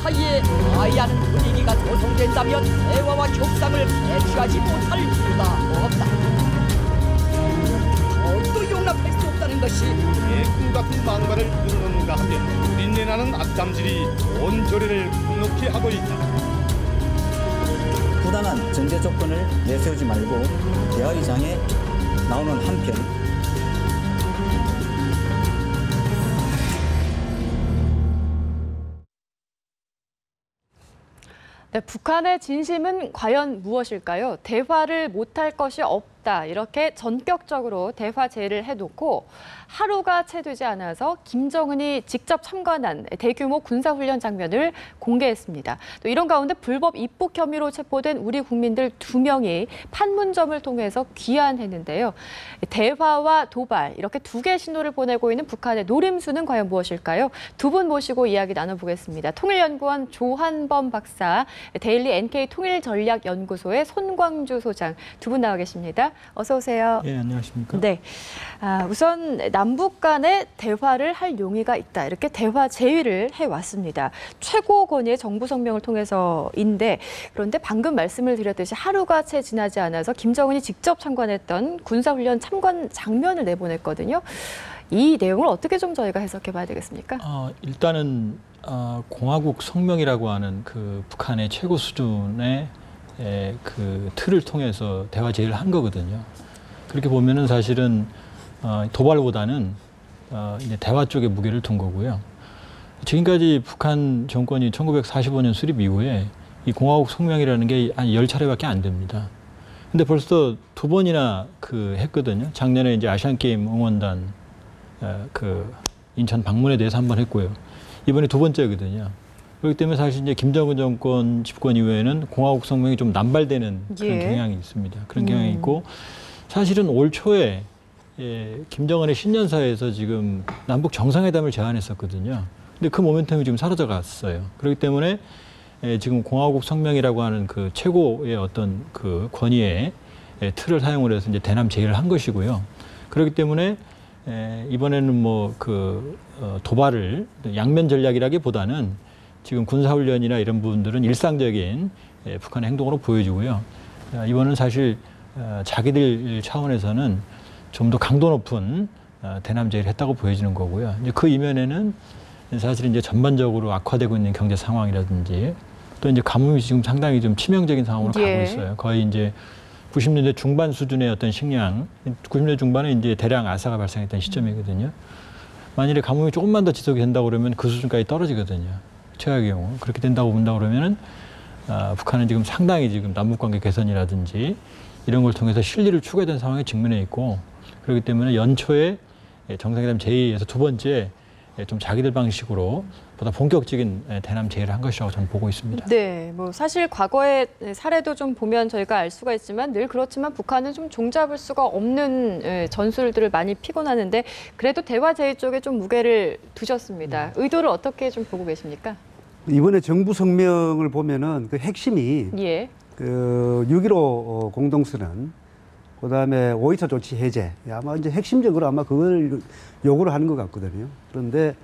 사이에 하얀 분위기가 조성된다면 대화와 협상을 배치하지 못할 이유가 없다. 더욱도 용납할 수 없다는 것이 꿈 같은 망발을 이루는가 하면 린내나는 악담질이 온 조례를 폭넓게 하고 있다. 부당한 전제 조건을 내세우지 말고 대화의장에 나오는 한편 네, 북한의 진심은 과연 무엇일까요? 대화를 못할 것이 없다. 이렇게 전격적으로 대화 제의를 해놓고 하루가 채 되지 않아서 김정은이 직접 참관한 대규모 군사훈련 장면을 공개했습니다. 또 이런 가운데 불법 입국 혐의로 체포된 우리 국민들 2명이 판문점을 통해서 귀환했는데요. 대화와 도발, 이렇게 두 개의 신호를 보내고 있는 북한의 노림수는 과연 무엇일까요? 두 분 모시고 이야기 나눠보겠습니다. 통일연구원 조한범 박사, 데일리 NK 통일전략연구소의 손광주 소장 두 분 나와 계십니다. 어서 오세요. 예, 안녕하십니까? 네. 우선 남북 간에 대화를 할 용의가 있다. 이렇게 대화 제의를 해왔습니다. 최고권위의 정부 성명을 통해서인데 그런데 방금 말씀을 드렸듯이 하루가 채 지나지 않아서 김정은이 직접 참관했던 군사훈련 참관 장면을 내보냈거든요. 이 내용을 어떻게 좀 저희가 해석해 봐야 되겠습니까? 일단은 공화국 성명이라고 하는 그 북한의 최고 수준의 그 틀을 통해서 대화 제의를 한 거거든요. 그렇게 보면은 사실은 도발보다는 이제 대화 쪽에 무게를 둔 거고요. 지금까지 북한 정권이 1945년 수립 이후에 이 공화국 성명이라는 게 한 10차례밖에 안 됩니다. 근데 벌써 2번이나 했거든요. 작년에 이제 아시안게임 응원단 그 인천 방문에 대해서 1번 했고요. 이번에 2번째거든요. 그렇기 때문에 사실 이제 김정은 정권 집권 이후에는 공화국 성명이 좀 남발되는 그런 경향이 있습니다. 그런 경향이 있고 사실은 올 초에 김정은의 신년사에서 지금 남북 정상회담을 제안했었거든요. 근데 그 모멘텀이 지금 사라져 갔어요. 그렇기 때문에 지금 공화국 성명이라고 하는 그 최고의 어떤 그 권위의 틀을 사용을 해서 이제 대남 제의를 한 것이고요. 그렇기 때문에 이번에는 뭐 도발을 양면 전략이라기보다는 지금 군사훈련이나 이런 부분들은 일상적인 북한의 행동으로 보여지고요. 이번은 사실 자기들 차원에서는 좀 더 강도 높은 대남 제의를 했다고 보여지는 거고요. 이제 그 이면에는 사실 이제 전반적으로 악화되고 있는 경제 상황이라든지 또 이제 가뭄이 지금 상당히 좀 치명적인 상황으로 가고 있어요. 거의 이제 90년대 중반 수준의 어떤 식량, 90년대 중반에 이제 대량 아사가 발생했던 시점이거든요. 만일에 가뭄이 조금만 더 지속이 된다고 그러면 그 수준까지 떨어지거든요. 최악의 경우. 그렇게 된다고 본다고 그러면은 북한은 지금 상당히 지금 남북관계 개선이라든지 이런 걸 통해서 실리를 추구해야 되는 상황에 직면해 있고 그렇기 때문에 연초에 정상회담 제의에서 2번째 좀 자기들 방식으로 보다 본격적인 대남 제의를 한 것이라고 저는 보고 있습니다. 네, 뭐 사실 과거의 사례도 좀 보면 저희가 알 수가 있지만 늘 그렇지만 북한은 좀 종잡을 수가 없는 전술들을 많이 피곤 하는데 그래도 대화 제의 쪽에 좀 무게를 두셨습니다. 의도를 어떻게 좀 보고 계십니까? 이번에 정부 성명을 보면은 그 핵심이 그 6.15 공동선언, 그다음에 5.24 조치 해제, 아마 이제 핵심적으로 아마 그걸 요구를 하는 것 같거든요. 그런데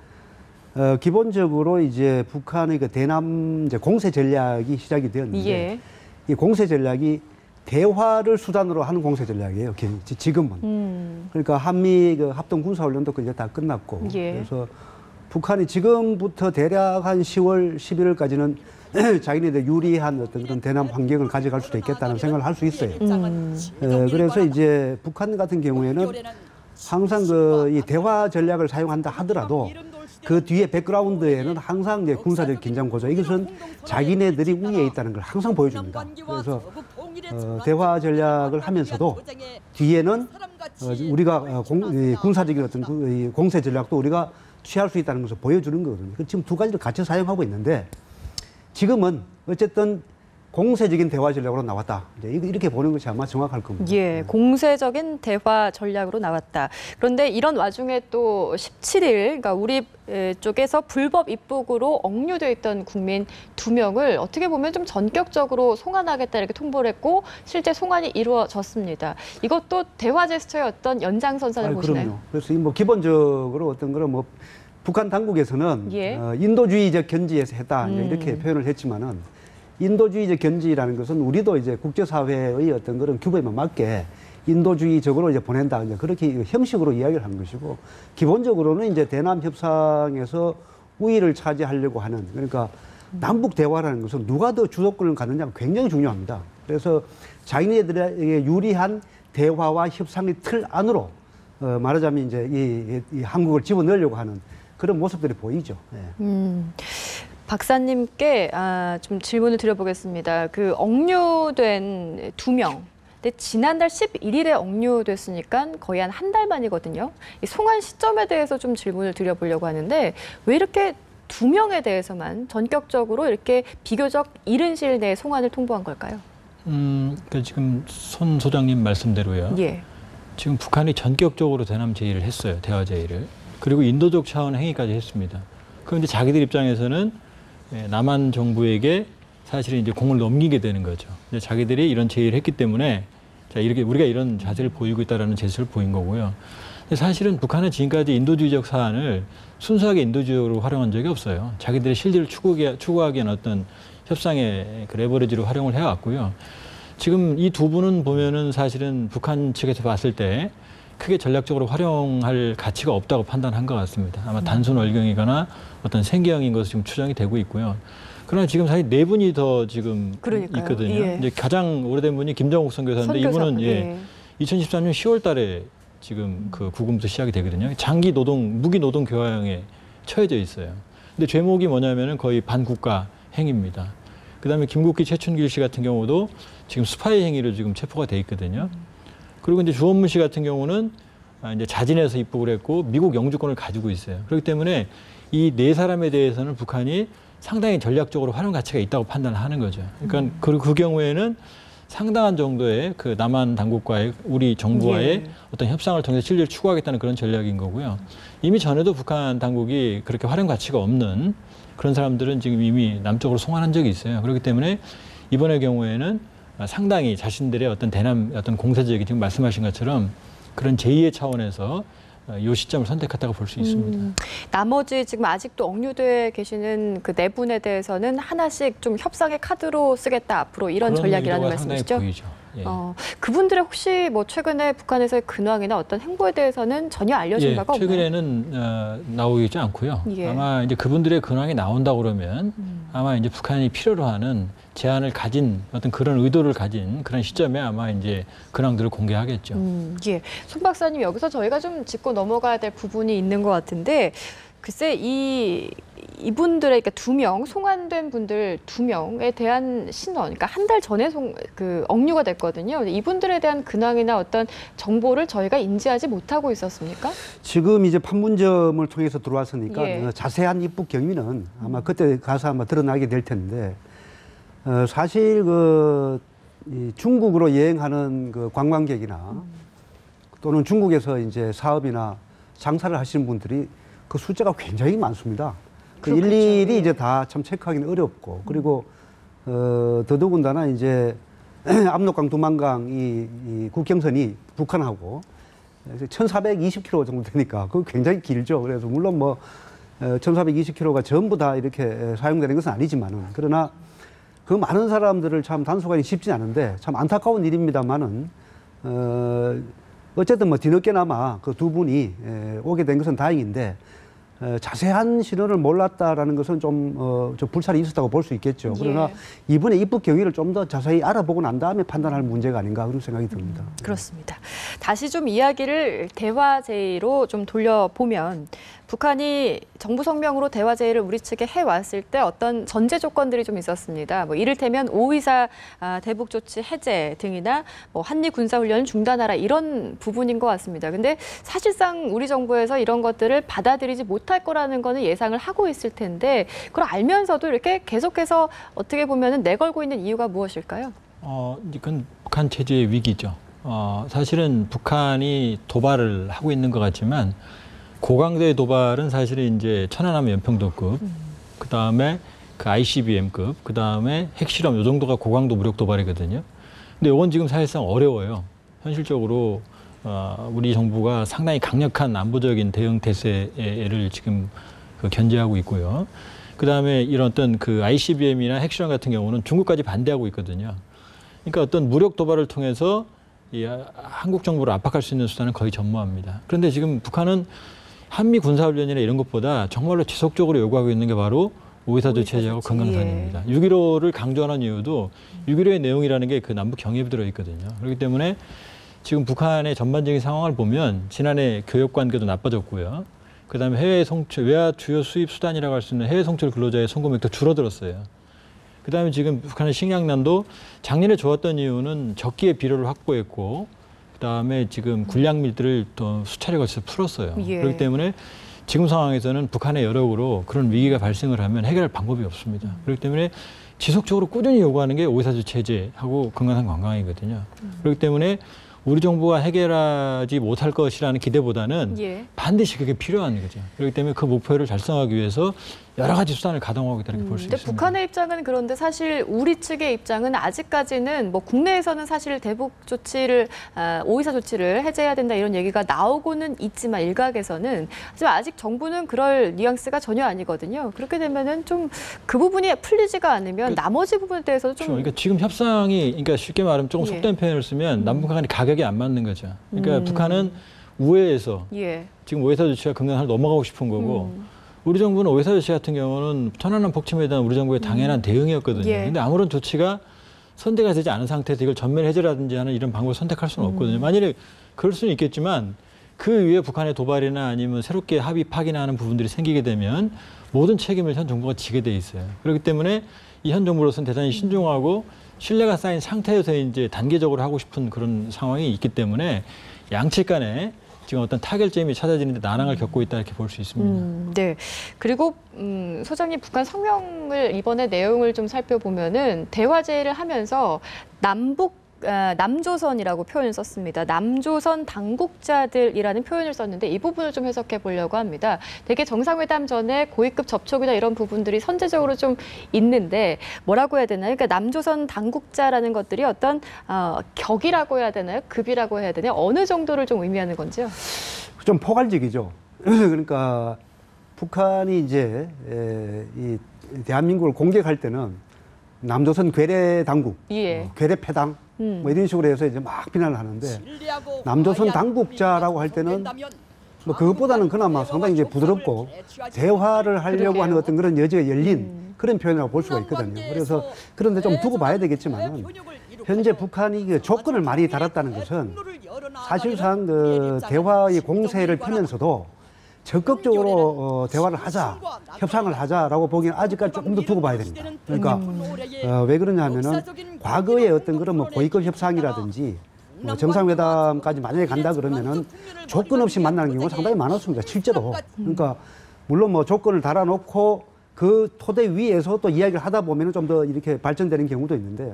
기본적으로 이제 북한의 그 대남 이제 공세 전략이 시작이 되었는데 이 공세 전략이 대화를 수단으로 하는 공세 전략이에요. 지금은. 그러니까 한미 그 합동 군사훈련도 이제 다 끝났고 그래서 북한이 지금부터 대략 한 10월, 11월까지는 자기네들 유리한 어떤 그런 대남 환경을 가져갈 수도 있겠다는 생각을 할 수 있어요. 그래서 이제 북한 같은 경우에는 항상 이 대화 전략을 사용한다 하더라도 그 뒤에 백그라운드에는 항상 이제 군사적 긴장 고조, 이것은 자기네들이 우위에 있다는 걸 항상 보여줍니다. 그래서 대화 전략을 하면서도 뒤에는 우리가 군사적인 어떤 공세 전략도 우리가 취할 수 있다는 것을 보여주는 거거든요. 지금 두 가지를 같이 사용하고 있는데 지금은 어쨌든 공세적인 대화 전략으로 나왔다. 이제 이렇게 보는 것이 아마 정확할 겁니다. 공세적인 대화 전략으로 나왔다. 그런데 이런 와중에 또 17일, 그러니까 우리 쪽에서 불법 입국으로 억류돼 있던 국민 2명을 어떻게 보면 좀 전격적으로 송환하겠다 이렇게 통보를 했고 실제 송환이 이루어졌습니다. 이것도 대화 제스처의 어떤 연장선상을 보시나요? 그럼요. 그래서 뭐 기본적으로 어떤 거는 뭐 북한 당국에서는 예. 인도주의적 견지에서 했다 이렇게 표현을 했지만은 인도주의적 견지라는 것은 우리도 이제 국제사회의 어떤 그런 규범에 맞게 인도주의적으로 이제 보낸다 이제 그렇게 형식으로 이야기를 한 것이고 기본적으로는 이제 대남 협상에서 우위를 차지하려고 하는 그러니까 남북 대화라는 것은 누가 더 주도권을 갖느냐가 굉장히 중요합니다. 그래서 자기네들에게 유리한 대화와 협상의 틀 안으로 말하자면 이제 이 한국을 집어넣으려고 하는 그런 모습들이 보이죠. 네. 박사님께 좀 질문을 드려보겠습니다. 그 억류된 2명. 근데 지난달 11일에 억류됐으니까 거의 한 달 만이거든요. 이 송환 시점에 대해서 좀 질문을 드려보려고 하는데 왜 이렇게 2명에 대해서만 전격적으로 이렇게 비교적 이른 시일 내에 송환을 통보한 걸까요? 그러니까 지금 손 소장님 말씀대로요. 예. 지금 북한이 전격적으로 대남 제의를 했어요. 대화 제의를. 그리고 인도적 차원 행위까지 했습니다. 그런데 자기들 입장에서는 남한 정부에게 사실은 이제 공을 넘기게 되는 거죠. 이제 자기들이 이런 제의를 했기 때문에 자, 이렇게 우리가 이런 자세를 보이고 있다라는 제스처를 보인 거고요. 근데 사실은 북한은 지금까지 인도주의적 사안을 순수하게 인도주의로 활용한 적이 없어요. 자기들의 실리를 추구하기 위한 어떤 협상의 그 레버리지로 활용을 해왔고요. 지금 이 두 분은 보면은 사실은 북한 측에서 봤을 때 크게 전략적으로 활용할 가치가 없다고 판단한 것 같습니다. 아마 단순 얼경이거나 어떤 생계형인 것으로 지금 추정이 되고 있고요. 그러나 지금 사실 4분이 더 지금 그러니까요. 있거든요. 예. 이제 가장 오래된 분이 김정욱 선교사인데 이분은 예. 2013년 10월 달에 지금 그 구금부터 시작이 되거든요. 장기 노동, 무기 노동 교화형에 처해져 있어요. 근데 죄목이 뭐냐면은 거의 반국가 행위입니다. 그다음에 김국기, 최춘길 씨 같은 경우도 지금 스파이 행위로 지금 체포가 돼 있거든요. 그리고 이제 주원문 씨 같은 경우는 이제 자진해서 입국을 했고 미국 영주권을 가지고 있어요. 그렇기 때문에 이 4사람에 대해서는 북한이 상당히 전략적으로 활용 가치가 있다고 판단을 하는 거죠. 그러니까 그 경우에는 상당한 정도의 그 남한 당국과의 우리 정부와의 어떤 협상을 통해서 실리를 추구하겠다는 그런 전략인 거고요. 이미 전에도 북한 당국이 그렇게 활용 가치가 없는 그런 사람들은 지금 이미 남쪽으로 송환한 적이 있어요. 그렇기 때문에 이번의 경우에는 상당히 자신들의 어떤 대남 어떤 공세적인 지금 말씀하신 것처럼 그런 제2의 차원에서 이 시점을 선택했다고 볼 수 있습니다. 나머지 지금 아직도 억류돼 계시는 그 4분에 대해서는 하나씩 좀 협상의 카드로 쓰겠다 앞으로 이런 전략이라는 말씀이시죠? 보이죠. 예. 그분들의 혹시 뭐 최근에 북한에서의 근황이나 어떤 행보에 대해서는 전혀 알려진 바가 없나요? 최근에는 나오지 않고요. 예. 아마 이제 그분들의 근황이 나온다 그러면 아마 이제 북한이 필요로 하는 제안을 가진 어떤 그런 의도를 가진 그런 시점에 아마 이제 근황들을 공개하겠죠. 예. 손 박사님 여기서 저희가 좀 짚고 넘어가야 될 부분이 있는 것 같은데 글쎄 이분들의 그러니까 2명 송환된 분들 2명에 대한 신원, 그러니까 한 달 전에 억류가 됐거든요. 이분들에 대한 근황이나 어떤 정보를 저희가 인지하지 못하고 있었습니까? 지금 이제 판문점을 통해서 들어왔으니까 예. 자세한 입국 경위는 아마 그때 가서 아마 드러나게 될 텐데 사실 이 중국으로 여행하는 그 관광객이나 또는 중국에서 이제 사업이나 장사를 하시는 분들이 그 숫자가 굉장히 많습니다. 그 일일이 이제 다 참 체크하기는 어렵고 그리고 더더군다나 이제 압록강, 두만강 이 국경선이 북한하고 1,420km 정도 되니까 그거 굉장히 길죠. 그래서 물론 뭐 1,420km가 전부 다 이렇게 사용되는 것은 아니지만은 그러나 그 많은 사람들을 참 단속하기 쉽지 않은데 참 안타까운 일입니다만은 어쨌든 뭐 뒤늦게나마 그 2분이 오게 된 것은 다행인데 자세한 신원을 몰랐다라는 것은 좀 불찰이 있었다고 볼 수 있겠죠. 그러나 이번에 입국 경위를 좀 더 자세히 알아보고 난 다음에 판단할 문제가 아닌가 그런 생각이 듭니다. 그렇습니다. 다시 좀 이야기를 대화 제의로 좀 돌려보면 북한이 정부 성명으로 대화 제의를 우리 측에 해왔을 때 어떤 전제 조건들이 좀 있었습니다. 뭐 이를테면 5.24 대북 조치 해제 등이나 뭐 한미 군사훈련을 중단하라 이런 부분인 것 같습니다. 근데 사실상 우리 정부에서 이런 것들을 받아들이지 못할 거라는 거는 예상을 하고 있을 텐데 그걸 알면서도 이렇게 계속해서 어떻게 보면은 내걸고 있는 이유가 무엇일까요? 이건 북한 체제의 위기죠. 사실은 북한이 도발을 하고 있는 것 같지만 고강도의 도발은 사실은 이제 천안함 연평도급, 그 다음에 그 ICBM급, 그 다음에 핵실험 요 정도가 고강도 무력 도발이거든요. 근데 이건 지금 사실상 어려워요. 현실적으로 우리 정부가 상당히 강력한 안보적인 대응 태세를 지금 견제하고 있고요. 그다음에 이런 어떤 그 ICBM이나 핵실험 같은 경우는 중국까지 반대하고 있거든요. 그러니까 어떤 무력 도발을 통해서 이 한국 정부를 압박할 수 있는 수단은 거의 전무합니다. 그런데 지금 북한은 한미 군사훈련이나 이런 것보다 정말로 지속적으로 요구하고 있는 게 바로 오이사조 체제하고 금강산입니다. 6.15를 강조하는 이유도 6.15의 내용이라는 게 그 남북 경협이 들어있거든요. 그렇기 때문에 지금 북한의 전반적인 상황을 보면 지난해 교역 관계도 나빠졌고요. 그다음에 해외 송출, 외화 주요 수입 수단이라고 할 수 있는 해외 송출 근로자의 송금액도 줄어들었어요. 그다음에 지금 북한의 식량난도 작년에 좋았던 이유는 적기에 비료를 확보했고 그다음에 지금 군량밀들을 또 수차례 걸쳐서 풀었어요. 그렇기 때문에 지금 상황에서는 북한의 여력으로 그런 위기가 발생을 하면 해결할 방법이 없습니다. 그렇기 때문에 지속적으로 꾸준히 요구하는 게 오이사조 체제하고 금강산 관광이거든요. 그렇기 때문에 우리 정부가 해결하지 못할 것이라는 기대보다는 반드시 그게 필요한 거죠. 그렇기 때문에 그 목표를 달성하기 위해서 여러 가지 수단을 가동하고 있다는 볼 수 있습니다. 북한의 입장은 그런데 사실 우리 측의 입장은 아직까지는 뭐 국내에서는 사실 대북 조치를 오이사 조치를 해제해야 된다 이런 얘기가 나오고는 있지만 일각에서는 하지만 아직 정부는 그럴 뉘앙스가 전혀 아니거든요. 그렇게 되면은 좀 그 부분이 풀리지가 않으면 나머지 부분에 대해서도 좀 그러니까 지금 협상이 그러니까 쉽게 말하면 조금 속된 표현을 쓰면 남북 간의 가격이 안 맞는 거죠. 그러니까 북한은 우회에서 지금 오이사 조치가 금강산을 넘어가고 싶은 거고 우리 정부는 오이사 조치 같은 경우는 천안함 폭침에 대한 우리 정부의 당연한 대응이었거든요. 그런데 아무런 조치가 선대가 되지 않은 상태에서 이걸 전면 해제라든지 하는 이런 방법을 선택할 수는 없거든요. 만일에 그럴 수는 있겠지만 그 위에 북한의 도발이나 아니면 새롭게 합의 파기나 부분들이 생기게 되면 모든 책임을 현 정부가 지게 돼 있어요. 그렇기 때문에 이 현 정부로서는 대단히 신중하고 신뢰가 쌓인 상태에서 이제 단계적으로 하고 싶은 그런 상황이 있기 때문에 양측 간에 지금 어떤 타결점이 찾아지는데 난항을 겪고 있다 이렇게 볼 수 있습니다. 네. 그리고 소장님 북한 성명을 이번에 내용을 좀 살펴보면은 대화 제의를 하면서 남조선이라고 표현을 썼습니다. 남조선 당국자들이라는 표현을 썼는데 이 부분을 좀 해석해 보려고 합니다. 되게 정상회담 전에 고위급 접촉이나 이런 부분들이 선제적으로 좀 있는데 뭐라고 해야 되나요? 그러니까 남조선 당국자라는 것들이 어떤 격이라고 해야 되나요? 급이라고 해야 되나요? 어느 정도를 좀 의미하는 건지요? 좀 포괄적이죠. 그러니까 북한이 이제 이 대한민국을 공격할 때는 남조선 괴뢰 당국, 괴뢰 패당 뭐 이런 식으로 해서 이제 막 비난을 하는데 남조선 당국자라고 할 때는 뭐 그것보다는 그나마 상당히 이제 부드럽고 대화를 하려고 하는 어떤 그런 여지가 열린 그런 표현이라고 볼 수가 있거든요. 그래서 그런데 좀 두고 봐야 되겠지만은 현재 북한이 그 조건을 많이 달았다는 것은 사실상 그 대화의 공세를 펴면서도 적극적으로 대화를 하자, 협상을 하자라고 보기에는 아직까지 조금 더 두고 봐야 됩니다. 그러니까 왜 그러냐면은 과거에 어떤 그런 뭐 고위급 협상이라든지 뭐 정상회담까지 만약에 간다 그러면은 조건 없이 만나는 경우가 상당히 많았습니다. 실제로. 그러니까 물론 뭐 조건을 달아놓고 그 토대 위에서 또 이야기를 하다 보면은 좀 더 이렇게 발전되는 경우도 있는데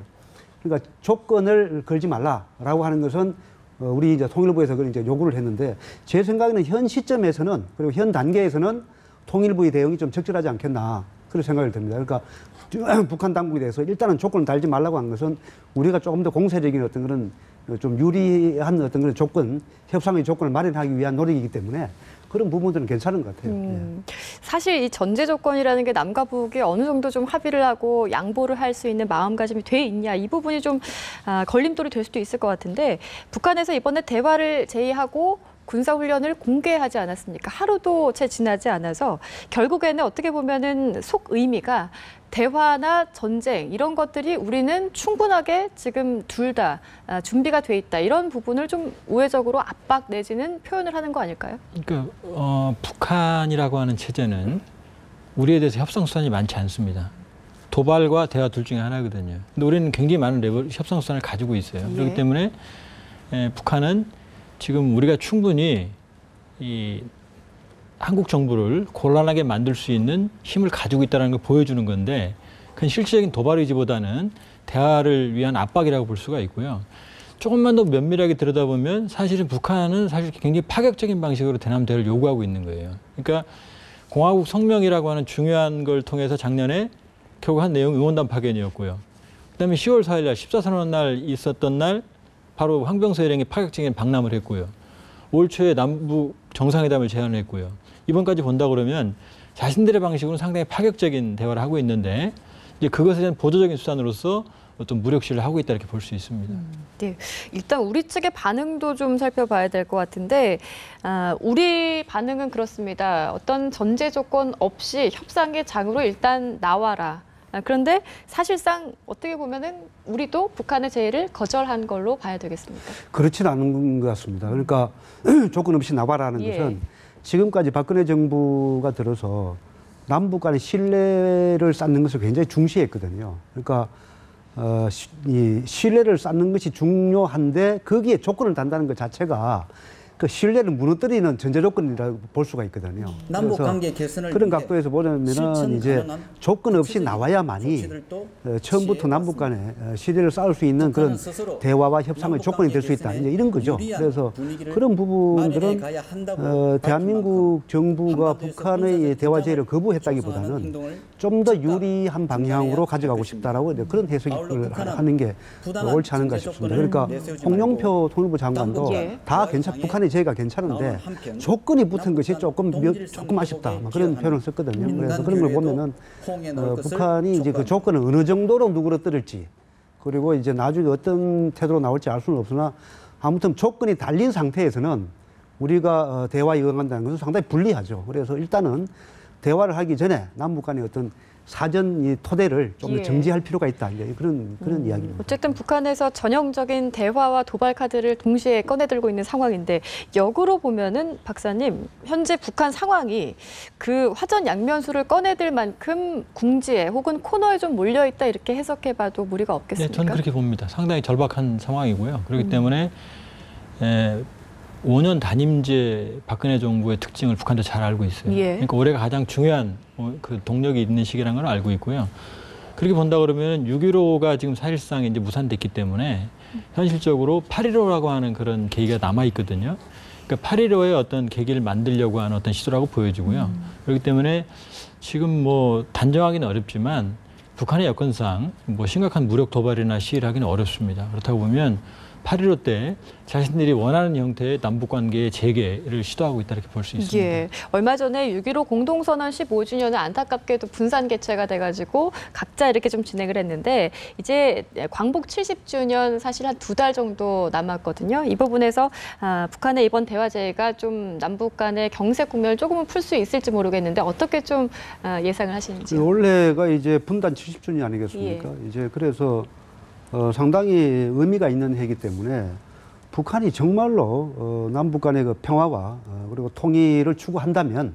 그러니까 조건을 걸지 말라라고 하는 것은 우리 이제 통일부에서 그걸 이제 요구를 했는데 제 생각에는 현 시점에서는 그리고 현 단계에서는 통일부의 대응이 좀 적절하지 않겠나 그런 생각이 듭니다. 그러니까 북한 당국에 대해서 일단은 조건을 달지 말라고 한 것은 우리가 조금 더 공세적인 어떤 그런 좀 유리한 어떤 그런 조건, 협상의 조건을 마련하기 위한 노력이기 때문에 그런 부분들은 괜찮은 것 같아요. 사실 이 전제 조건이라는 게 남과 북이 어느 정도 좀 합의를 하고 양보를 할 수 있는 마음가짐이 돼 있냐 이 부분이 좀 걸림돌이 될 수도 있을 것 같은데 북한에서 이번에 대화를 제의하고 군사훈련을 공개하지 않았습니까? 하루도 채 지나지 않아서 결국에는 어떻게 보면은 속 의미가 대화나 전쟁 이런 것들이 우리는 충분하게 지금 둘 다 준비가 돼 있다. 이런 부분을 좀 우회적으로 압박 내지는 표현을 하는 거 아닐까요? 그러니까 북한이라고 하는 체제는 우리에 대해서 협상 수단이 많지 않습니다. 도발과 대화 둘 중에 하나거든요. 근데 우리는 굉장히 많은 협상 수단을 가지고 있어요. 그렇기 때문에 북한은 지금 우리가 충분히 이 한국 정부를 곤란하게 만들 수 있는 힘을 가지고 있다는 걸 보여주는 건데 그건 실질적인 도발 의지보다는 대화를 위한 압박이라고 볼 수가 있고요. 조금만 더 면밀하게 들여다보면 사실은 북한은 사실 굉장히 파격적인 방식으로 대남 대화를 요구하고 있는 거예요. 그러니까 공화국 성명이라고 하는 중요한 걸 통해서 작년에 결국 한 내용 응원단 파견이었고요. 그다음에 10월 4일 날 14선언 날 있었던 날 바로 황병서 일행이 파격적인 방남을 했고요. 올 초에 남북 정상회담을 제안을 했고요. 이번까지 본다 그러면 자신들의 방식으로는 상당히 파격적인 대화를 하고 있는데 이제 그것에 대한 보조적인 수단으로서 어떤 무력 시위를 하고 있다 이렇게 볼 수 있습니다. 네, 일단 우리 측의 반응도 좀 살펴봐야 될 것 같은데 우리 반응은 그렇습니다. 어떤 전제 조건 없이 협상의 장으로 일단 나와라. 그런데 사실상 어떻게 보면은 우리도 북한의 제의를 거절한 걸로 봐야 되겠습니까? 그렇지는 않은 것 같습니다. 그러니까 조건 없이 나와라는 것은 지금까지 박근혜 정부가 들어서 남북 간의 신뢰를 쌓는 것을 굉장히 중시했거든요. 그러니까 이 신뢰를 쌓는 것이 중요한데 거기에 조건을 단다는 것 자체가 그 신뢰를 무너뜨리는 전제 조건이라고 볼 수가 있거든요. 남북 관계 개선을 그런 각도에서 보면은 이제 조건 없이 나와야만이 처음부터 남북 간에 신뢰를 쌓을 수 있는 그런 대화와 협상의 조건이 될 수 있다. 이제 이런 거죠. 그래서 그런 부분들은 대한민국 정부가 북한의 대화 제의를 거부했다기보다는 좀 더 유리한 방향으로 가져가고 싶다라고 그런 해석을 하는 게 옳지 않은가 싶습니다. 그러니까 홍영표 통일부 장관도 다 북한의 제의가 괜찮은데 조건이 붙은 것이 조금 아쉽다 그런 표현을 썼거든요. 그래서 그런 걸 보면은 북한이 이제 그 조건을 어느 정도로 누그러뜨릴지 그리고 이제 나중에 어떤 태도로 나올지 알 수는 없으나 아무튼 조건이 달린 상태에서는 우리가 대화에 응한다는 것은 상당히 불리하죠. 그래서 일단은 대화를 하기 전에 남북 간의 어떤 사전 이 토대를 좀 더 정지할 필요가 있다. 이제 그런 이야기입니다. 어쨌든 북한에서 전형적인 대화와 도발 카드를 동시에 꺼내들고 있는 상황인데 역으로 보면은 박사님 현재 북한 상황이 그 화전 양면수를 꺼내들 만큼 궁지에 혹은 코너에 좀 몰려 있다 이렇게 해석해봐도 무리가 없겠습니까? 네, 저는 그렇게 봅니다. 상당히 절박한 상황이고요. 그렇기 때문에 5년 단임제 박근혜 정부의 특징을 북한도 잘 알고 있어요. 그러니까 올해가 가장 중요한 그 동력이 있는 시기라는 걸 알고 있고요. 그렇게 본다 그러면 6.15가 지금 사실상 이제 무산됐기 때문에 현실적으로 8.15라고 하는 그런 계기가 남아 있거든요. 그러니까 8.15의 어떤 계기를 만들려고 하는 어떤 시도라고 보여지고요. 그렇기 때문에 지금 뭐 단정하기는 어렵지만 북한의 여건상 뭐 심각한 무력 도발이나 시위를 하기는 어렵습니다. 그렇다고 보면 8.15 때 자신들이 원하는 형태의 남북관계의 재개를 시도하고 있다 이렇게 볼 수 있습니다. 얼마 전에 6.15 공동선언 15주년은 안타깝게도 분산 개최가 돼가지고 각자 이렇게 좀 진행을 했는데 이제 광복 70주년 사실 한 2달 정도 남았거든요. 이 부분에서 북한의 이번 대화 제의가 좀 남북 간의 경색 국면을 조금은 풀 수 있을지 모르겠는데 어떻게 좀 예상을 하시는지요? 올해가 이제 분단 70주년 아니겠습니까? 이제 그래서 상당히 의미가 있는 해이기 때문에 북한이 정말로 남북 간의 그 평화와 그리고 통일을 추구한다면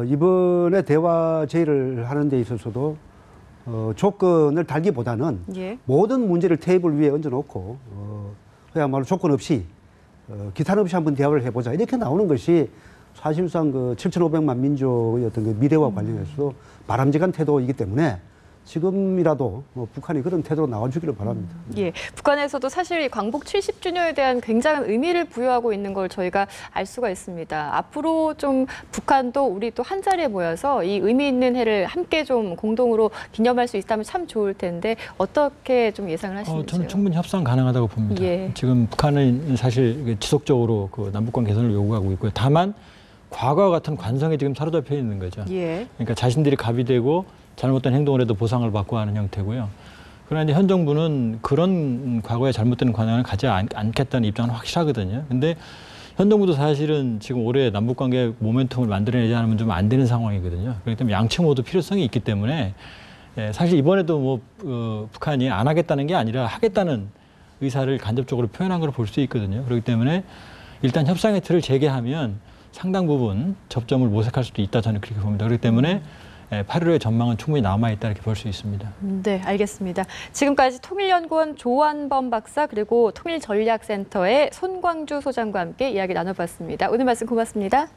이번에 대화 제의를 하는 데 있어서도 조건을 달기보다는 모든 문제를 테이블 위에 얹어놓고 그야말로 조건 없이 기탄 없이 한번 대화를 해보자 이렇게 나오는 것이 사실상 그 7,500만 민족의 어떤 그 미래와 관련해서 바람직한 태도이기 때문에 지금이라도 북한이 그런 태도로 나와주기를 바랍니다. 북한에서도 사실 광복 70주년에 대한 굉장한 의미를 부여하고 있는 걸 저희가 알 수가 있습니다. 앞으로 좀 북한도 우리도 한 자리에 모여서 이 의미 있는 해를 함께 좀 공동으로 기념할 수 있다면 참 좋을 텐데 어떻게 좀 예상을 하시는지요? 저는 충분히 협상 가능하다고 봅니다. 지금 북한은 사실 지속적으로 그 남북관 개선을 요구하고 있고요. 다만 과거와 같은 관성에 지금 사로잡혀 있는 거죠. 그러니까 자신들이 갑이 되고 잘못된 행동을 해도 보상을 받고 하는 형태고요. 그러나 이제 현 정부는 그런 과거에 잘못된 관행을 가지 않겠다는 입장은 확실하거든요. 근데 현 정부도 사실은 지금 올해 남북관계 모멘텀을 만들어내지 않으면 좀 안 되는 상황이거든요. 그렇기 때문에 양측 모두 필요성이 있기 때문에 사실 이번에도 뭐 북한이 안 하겠다는 게 아니라 하겠다는 의사를 간접적으로 표현한 걸 볼 수 있거든요. 그렇기 때문에 일단 협상의 틀을 재개하면 상당 부분 접점을 모색할 수도 있다 저는 그렇게 봅니다. 그렇기 때문에 8.15의 전망은 충분히 남아있다 이렇게 볼 수 있습니다. 네, 알겠습니다. 지금까지 통일연구원 조한범 박사 그리고 통일전략센터의 손광주 소장과 함께 이야기 나눠봤습니다. 오늘 말씀 고맙습니다.